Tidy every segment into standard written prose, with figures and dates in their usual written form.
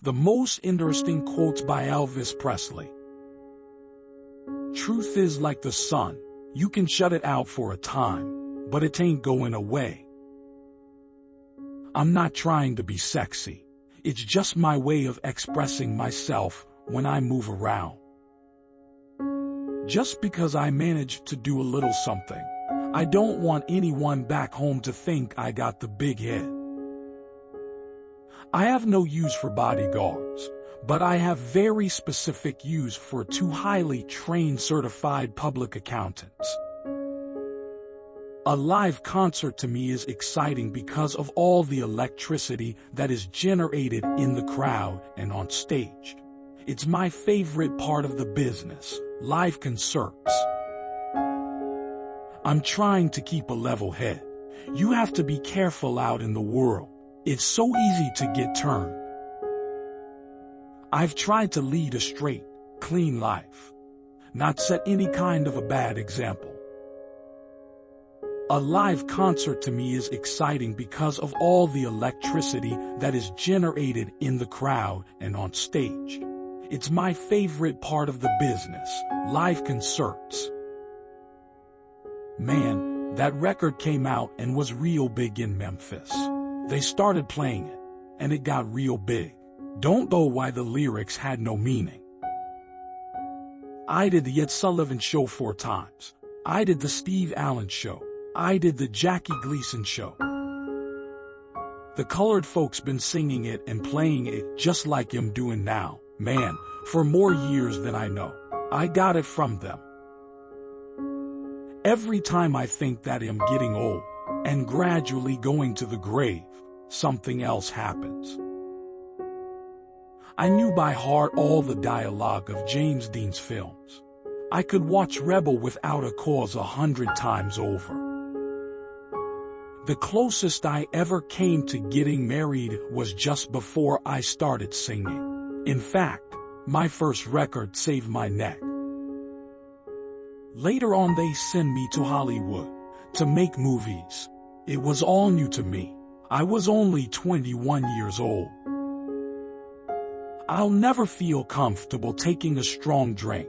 The most interesting quotes by Elvis Presley. Truth is like the sun, you can shut it out for a time, but it ain't going away. I'm not trying to be sexy, it's just my way of expressing myself when I move around. Just because I managed to do a little something, I don't want anyone back home to think I got the big head. I have no use for bodyguards, but I have very specific use for 2 highly trained certified public accountants. A live concert to me is exciting because of all the electricity that is generated in the crowd and on stage. It's my favorite part of the business, live concerts. I'm trying to keep a level head. You have to be careful out in the world. It's so easy to get turned. I've tried to lead a straight, clean life, not set any kind of a bad example. A live concert to me is exciting because of all the electricity that is generated in the crowd and on stage. It's my favorite part of the business, live concerts. Man, that record came out and was real big in Memphis. They started playing it, and it got real big. Don't know why the lyrics had no meaning. I did the Ed Sullivan Show 4 times. I did the Steve Allen Show. I did the Jackie Gleason Show. The colored folks been singing it and playing it just like I'm doing now, man, for more years than I know. I got it from them. Every time I think that I'm getting old and gradually going to the grave, something else happens. I knew by heart all the dialogue of James Dean's films. I could watch Rebel without a cause 100 times over. The closest I ever came to getting married was just before I started singing. In fact, my first record saved my neck. Later on they sent me to Hollywood to make movies. It was all new to me. I was only 21 years old. I'll never feel comfortable taking a strong drink,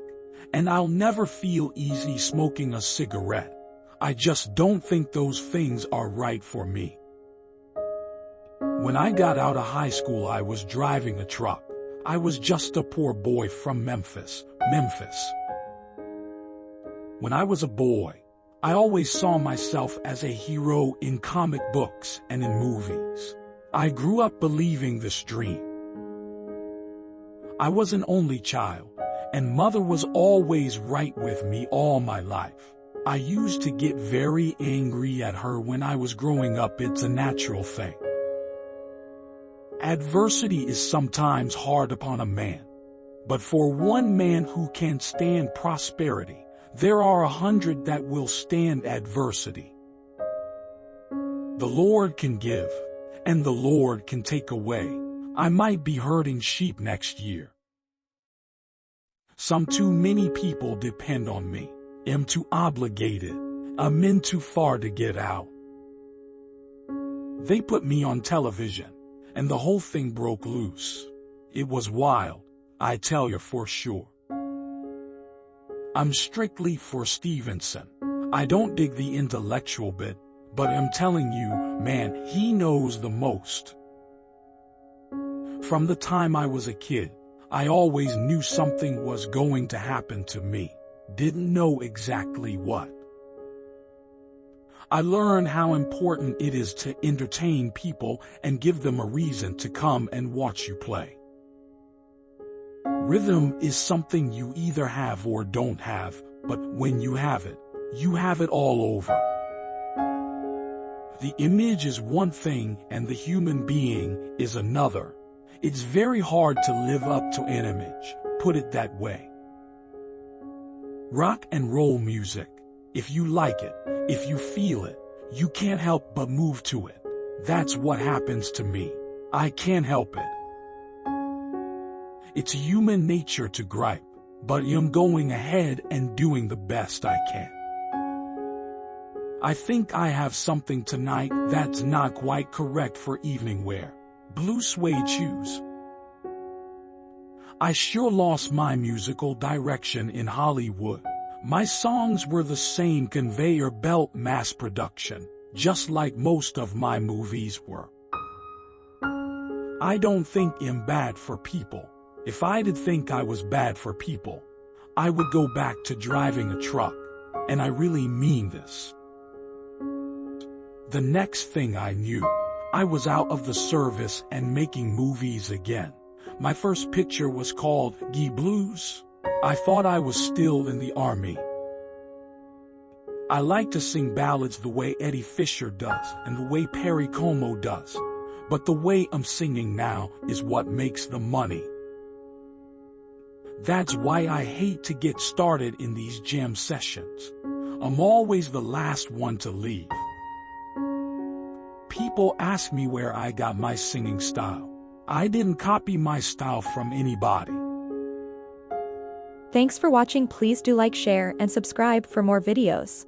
and I'll never feel easy smoking a cigarette. I just don't think those things are right for me. When I got out of high school, I was driving a truck. I was just a poor boy from Memphis. When I was a boy, I always saw myself as a hero in comic books and in movies. I grew up believing this dream. I was an only child, and mother was always right with me all my life. I used to get very angry at her when I was growing up. It's a natural thing. Adversity is sometimes hard upon a man, but for one man who can stand prosperity, there are 100 that will stand adversity. The Lord can give, and the Lord can take away. I might be herding sheep next year. Some too many people depend on me. I'm too obligated. I'm in too far to get out. They put me on television, and the whole thing broke loose. It was wild, I tell you for sure. I'm strictly for Stevenson. I don't dig the intellectual bit, but I'm telling you, man, he knows the most. From the time I was a kid, I always knew something was going to happen to me. Didn't know exactly what. I learned how important it is to entertain people and give them a reason to come and watch you play. Rhythm is something you either have or don't have, but when you have it all over. The image is one thing and the human being is another. It's very hard to live up to an image, put it that way. Rock and roll music, if you like it, if you feel it, you can't help but move to it. That's what happens to me. I can't help it. It's human nature to gripe, but I'm going ahead and doing the best I can. I think I have something tonight that's not quite correct for evening wear. Blue suede shoes. I sure lost my musical direction in Hollywood. My songs were the same conveyor belt mass production, just like most of my movies were. I don't think I'm bad for people. If I did think I was bad for people, I would go back to driving a truck, and I really mean this. The next thing I knew, I was out of the service and making movies again. My first picture was called Gee Blues. I thought I was still in the army. I like to sing ballads the way Eddie Fisher does and the way Perry Como does. But the way I'm singing now is what makes the money. That's why I hate to get started in these jam sessions. I'm always the last one to leave. People ask me where I got my singing style. I didn't copy my style from anybody. Thanks for watching. Please do like, share, and subscribe for more videos.